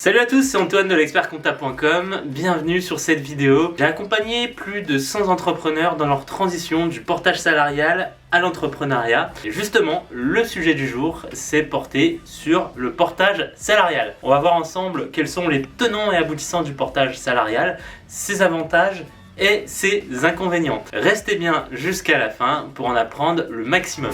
Salut à tous, c'est Antoine de l'expertcomptable.com, bienvenue sur cette vidéo. J'ai accompagné plus de 100 entrepreneurs dans leur transition du portage salarial à l'entrepreneuriat. Et justement, le sujet du jour, c'est porté sur le portage salarial. On va voir ensemble quels sont les tenants et aboutissants du portage salarial, ses avantages et ses inconvénients. Restez bien jusqu'à la fin pour en apprendre le maximum.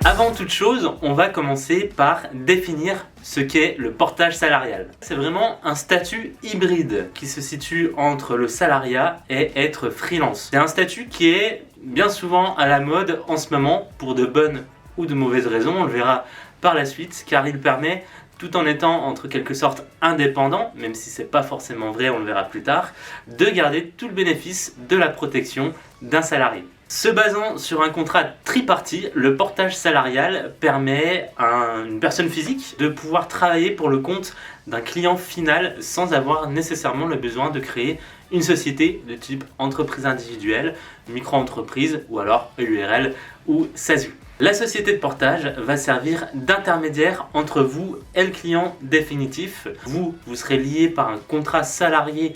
Avant toute chose, on va commencer par définir ce qu'est le portage salarial. C'est vraiment un statut hybride qui se situe entre le salariat et être freelance. C'est un statut qui est bien souvent à la mode en ce moment pour de bonnes ou de mauvaises raisons, on le verra par la suite, car il permet, tout en étant entre quelque sorte indépendant, même si c'est pas forcément vrai, on le verra plus tard, de garder tout le bénéfice de la protection d'un salarié. Se basant sur un contrat tripartite, le portage salarial permet à une personne physique de pouvoir travailler pour le compte d'un client final sans avoir nécessairement le besoin de créer une société de type entreprise individuelle, micro-entreprise ou alors EURL ou SASU. La société de portage va servir d'intermédiaire entre vous et le client définitif. Vous serez lié par un contrat salarié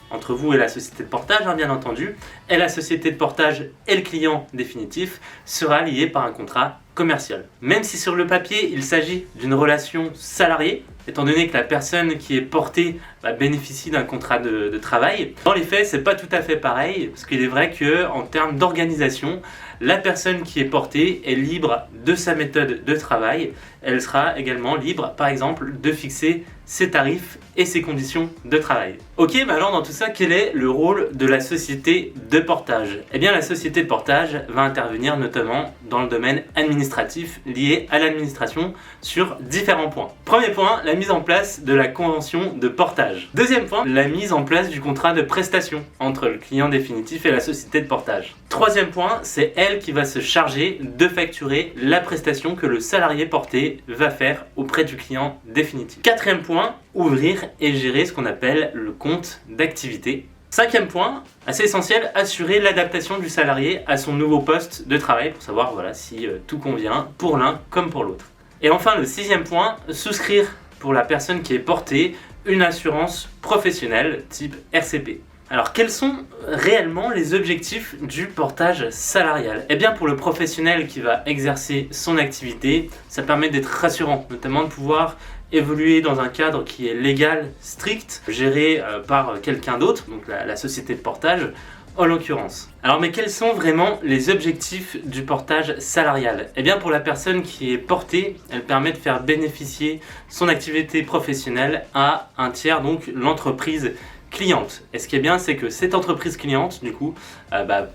entre vous et la société de portage, bien entendu, et la société de portage et le client définitif sera lié par un contrat commercial. Même si sur le papier, il s'agit d'une relation salariée, étant donné que la personne qui est portée bénéficie d'un contrat de travail, dans les faits, c'est pas tout à fait pareil, parce qu'il est vrai qu'en termes d'organisation, la personne qui est portée est libre de sa méthode de travail. Elle sera également libre, par exemple, de fixer ses tarifs et ses conditions de travail. Ok, mais alors dans tout ça, quel est le rôle de la société de portage? Eh bien, la société de portage va intervenir notamment dans le domaine administratif lié à l'administration sur différents points. Premier point, la mise en place de la convention de portage. Deuxième point, la mise en place du contrat de prestation entre le client définitif et la société de portage. Troisième point, c'est elle qui va se charger de facturer la prestation que le salarié porté va faire auprès du client définitif. Quatrième point, ouvrir et gérer ce qu'on appelle le compte d'activité. Cinquième point, assez essentiel, assurer l'adaptation du salarié à son nouveau poste de travail pour savoir si tout convient pour l'un comme pour l'autre. Et enfin, le sixième point, souscrire pour la personne qui est portée une assurance professionnelle type RCP. Alors, quels sont réellement les objectifs du portage salarial? Eh bien, pour le professionnel qui va exercer son activité, ça permet d'être rassurant, notamment de pouvoir évoluer dans un cadre qui est légal, strict, géré par quelqu'un d'autre, donc la société de portage, en l'occurrence. Alors, mais quels sont vraiment les objectifs du portage salarial? Eh bien, pour la personne qui est portée, elle permet de faire bénéficier son activité professionnelle à un tiers, donc l'entreprise cliente. Et ce qui est bien, c'est que cette entreprise cliente, du coup,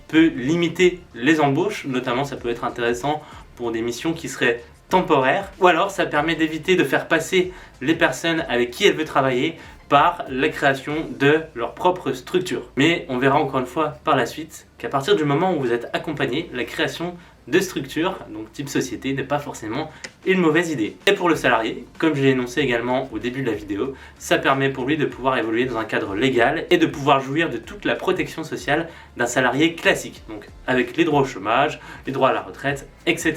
peut limiter les embauches, notamment ça peut être intéressant pour des missions qui seraient temporaires, ou alors ça permet d'éviter de faire passer les personnes avec qui elle veut travailler par la création de leur propre structure. Mais on verra encore une fois par la suite qu'à partir du moment où vous êtes accompagné, la création de structure, donc type société, n'est pas forcément une mauvaise idée. Et pour le salarié, comme je l'ai énoncé également au début de la vidéo, ça permet pour lui de pouvoir évoluer dans un cadre légal et de pouvoir jouir de toute la protection sociale d'un salarié classique, donc avec les droits au chômage, les droits à la retraite, etc.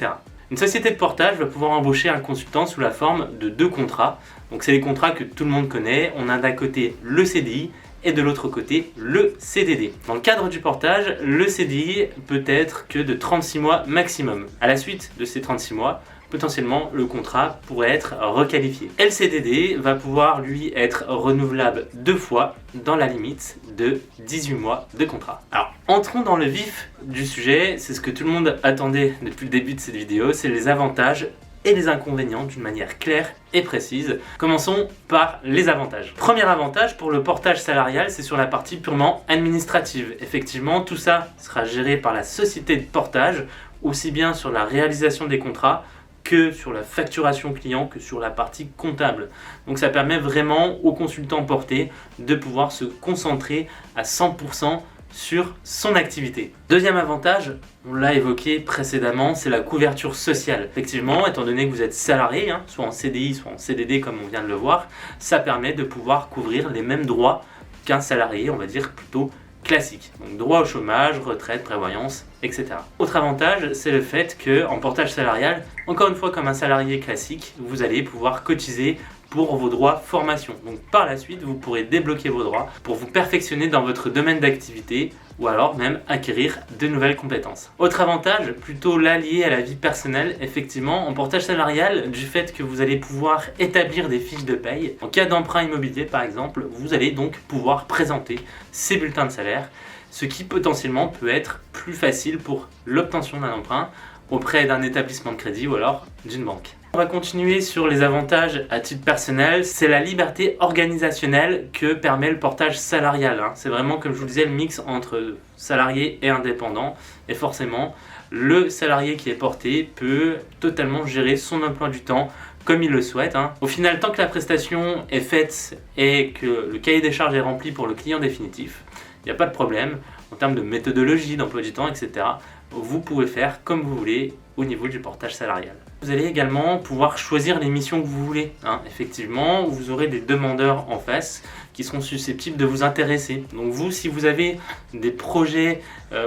Une société de portage va pouvoir embaucher un consultant sous la forme de 2 contrats. Donc c'est les contrats que tout le monde connaît. On a d'un côté le CDI et de l'autre côté le CDD. Dans le cadre du portage, le CDI peut être que de 36 mois maximum. À la suite de ces 36 mois, potentiellement le contrat pourrait être requalifié. Et le CDD va pouvoir lui être renouvelable 2 fois dans la limite de 18 mois de contrat. Alors, entrons dans le vif du sujet, c'est ce que tout le monde attendait depuis le début de cette vidéo, c'est les avantages et les inconvénients d'une manière claire et précise. Commençons par les avantages. Premier avantage pour le portage salarial, c'est sur la partie purement administrative. Effectivement, tout ça sera géré par la société de portage, aussi bien sur la réalisation des contrats que sur la facturation client, que sur la partie comptable. Donc ça permet vraiment aux consultants portés de pouvoir se concentrer à 100% sur son activité. Deuxième avantage, on l'a évoqué précédemment, c'est la couverture sociale. Effectivement, étant donné que vous êtes salarié, soit en CDI, soit en CDD comme on vient de le voir, ça permet de pouvoir couvrir les mêmes droits qu'un salarié, on va dire plutôt classique. Donc droit au chômage, retraite, prévoyance, etc. Autre avantage, c'est le fait qu'en portage salarial, encore une fois comme un salarié classique, vous allez pouvoir cotiser pour vos droits formation. Donc par la suite, vous pourrez débloquer vos droits pour vous perfectionner dans votre domaine d'activité ou alors même acquérir de nouvelles compétences. Autre avantage, plutôt là lié à la vie personnelle, effectivement, en portage salarial, du fait que vous allez pouvoir établir des fiches de paye. En cas d'emprunt immobilier par exemple, vous allez donc pouvoir présenter ces bulletins de salaire, ce qui potentiellement peut être plus facile pour l'obtention d'un emprunt auprès d'un établissement de crédit ou alors d'une banque. On va continuer sur les avantages à titre personnel, c'est la liberté organisationnelle que permet le portage salarial. C'est vraiment, comme je vous disais, le mix entre salarié et indépendant. Et forcément, le salarié qui est porté peut totalement gérer son emploi du temps comme il le souhaite. Au final, tant que la prestation est faite et que le cahier des charges est rempli pour le client définitif, il n'y a pas de problème. En termes de méthodologie, d'emploi du temps, etc., vous pouvez faire comme vous voulez au niveau du portage salarial. Vous allez également pouvoir choisir les missions que vous voulez. Effectivement, vous aurez des demandeurs en face qui seront susceptibles de vous intéresser. Donc vous, si vous avez des projets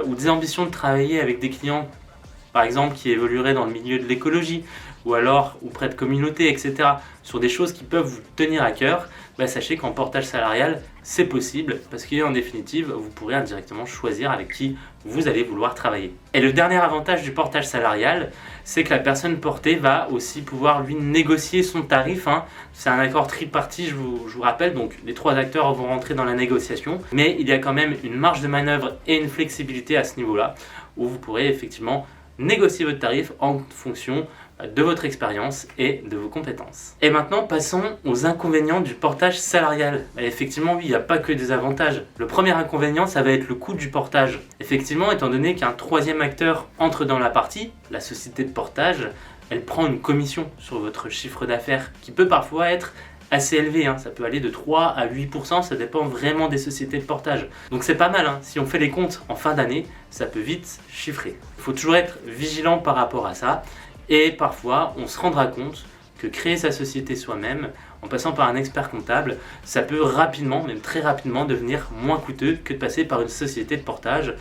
ou des ambitions de travailler avec des clients, par exemple, qui évolueraient dans le milieu de l'écologie, ou alors auprès de communautés, etc., sur des choses qui peuvent vous tenir à cœur, sachez qu'en portage salarial, c'est possible, parce qu'en définitive, vous pourrez indirectement choisir avec qui vous allez vouloir travailler. Et le dernier avantage du portage salarial, c'est que la personne portée va aussi pouvoir lui négocier son tarif. C'est un accord tripartite, je vous rappelle, donc les 3 acteurs vont rentrer dans la négociation, mais il y a quand même une marge de manœuvre et une flexibilité à ce niveau-là, où vous pourrez effectivement négocier votre tarif en fonction de votre expérience et de vos compétences. Et maintenant, passons aux inconvénients du portage salarial. Effectivement, oui, il n'y a pas que des avantages. Le premier inconvénient, ça va être le coût du portage. Effectivement, étant donné qu'un troisième acteur entre dans la partie, la société de portage, elle prend une commission sur votre chiffre d'affaires qui peut parfois être assez élevé, ça peut aller de 3 à 8%, ça dépend vraiment des sociétés de portage. Donc c'est pas mal, si on fait les comptes en fin d'année, ça peut vite chiffrer. Il faut toujours être vigilant par rapport à ça, et parfois on se rendra compte que créer sa société soi-même, en passant par un expert comptable, ça peut rapidement, même très rapidement, devenir moins coûteux que de passer par une société de portage,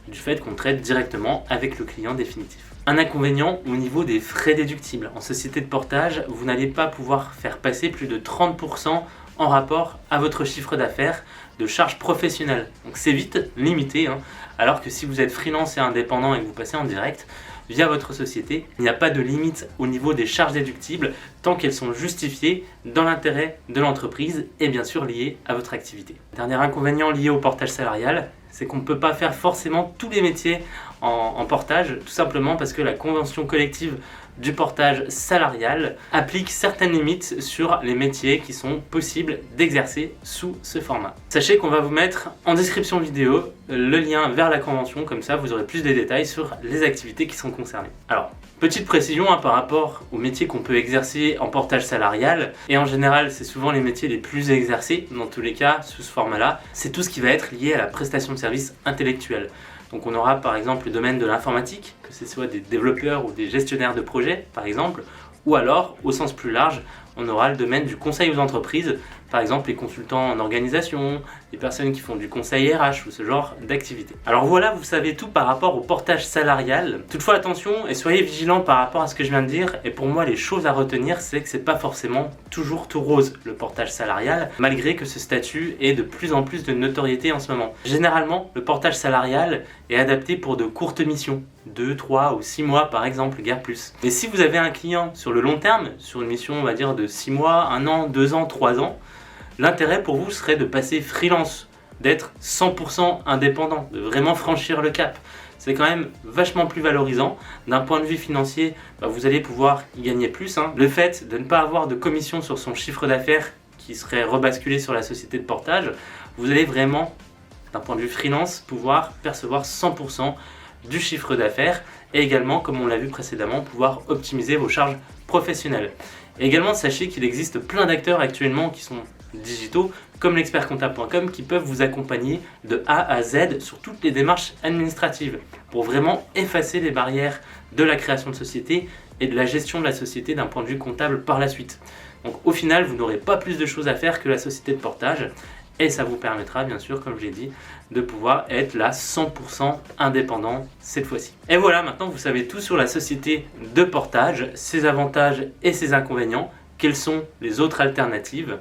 du fait qu'on traite directement avec le client définitif. Un inconvénient au niveau des frais déductibles. En société de portage, vous n'allez pas pouvoir faire passer plus de 30% en rapport à votre chiffre d'affaires de charges professionnelles. Donc c'est vite limité, alors que si vous êtes freelance et indépendant et que vous passez en direct, via votre société, il n'y a pas de limite au niveau des charges déductibles tant qu'elles sont justifiées dans l'intérêt de l'entreprise et bien sûr liées à votre activité. Dernier inconvénient lié au portage salarial, c'est qu'on ne peut pas faire forcément tous les métiers en portage, tout simplement parce que la convention collective du portage salarial applique certaines limites sur les métiers qui sont possibles d'exercer sous ce format. Sachez qu'on va vous mettre en description vidéo le lien vers la convention, comme ça vous aurez plus de détails sur les activités qui sont concernées. Alors, petite précision par rapport aux métiers qu'on peut exercer en portage salarial, et en général c'est souvent les métiers les plus exercés, dans tous les cas sous ce format-là, c'est tout ce qui va être lié à la prestation de services intellectuels. Donc on aura par exemple le domaine de l'informatique, que ce soit des développeurs ou des gestionnaires de projets par exemple, ou alors au sens plus large, on aura le domaine du conseil aux entreprises, par exemple les consultants en organisation, les personnes qui font du conseil RH ou ce genre d'activité. Alors voilà, vous savez tout par rapport au portage salarial. Toutefois attention et soyez vigilants par rapport à ce que je viens de dire, et pour moi les choses à retenir, c'est que c'est pas forcément toujours tout rose le portage salarial, malgré que ce statut ait de plus en plus de notoriété en ce moment. Généralement, le portage salarial est adapté pour de courtes missions, 2, 3 ou 6 mois par exemple, guère plus. Et si vous avez un client sur le long terme, sur une mission on va dire de 6 mois, 1 an, 2 ans, 3 ans, l'intérêt pour vous serait de passer freelance, d'être 100% indépendant, de vraiment franchir le cap. C'est quand même vachement plus valorisant. D'un point de vue financier, vous allez pouvoir y gagner plus. Le fait de ne pas avoir de commission sur son chiffre d'affaires qui serait rebasculé sur la société de portage, vous allez vraiment, d'un point de vue freelance, pouvoir percevoir 100% du chiffre d'affaires et également, comme on l'a vu précédemment, pouvoir optimiser vos charges professionnelles. Et également, sachez qu'il existe plein d'acteurs actuellement qui sont digitaux, comme l'expertcomptable.com, qui peuvent vous accompagner de A à Z sur toutes les démarches administratives pour vraiment effacer les barrières de la création de société et de la gestion de la société d'un point de vue comptable par la suite. Donc au final, vous n'aurez pas plus de choses à faire que la société de portage et ça vous permettra bien sûr, comme je l'ai dit, de pouvoir être là 100% indépendant cette fois-ci. Et voilà, maintenant vous savez tout sur la société de portage, ses avantages et ses inconvénients, quelles sont les autres alternatives.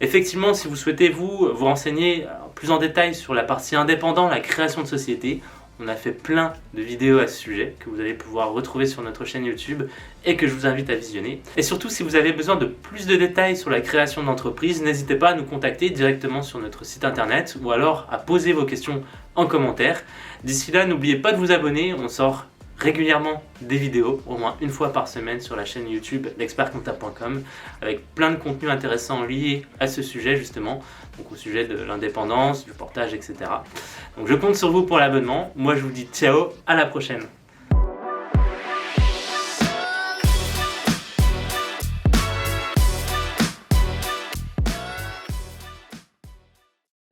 Effectivement, si vous souhaitez vous renseigner plus en détail sur la partie indépendant, la création de société, on a fait plein de vidéos à ce sujet que vous allez pouvoir retrouver sur notre chaîne YouTube et que je vous invite à visionner. Et surtout, si vous avez besoin de plus de détails sur la création d'entreprise, n'hésitez pas à nous contacter directement sur notre site internet ou alors à poser vos questions en commentaire. D'ici là, n'oubliez pas de vous abonner, on sort régulièrement des vidéos, au moins une fois par semaine sur la chaîne YouTube l'expertcomptable.com avec plein de contenus intéressants liés à ce sujet justement, donc au sujet de l'indépendance, du portage, etc. Donc je compte sur vous pour l'abonnement. Moi je vous dis ciao, à la prochaine.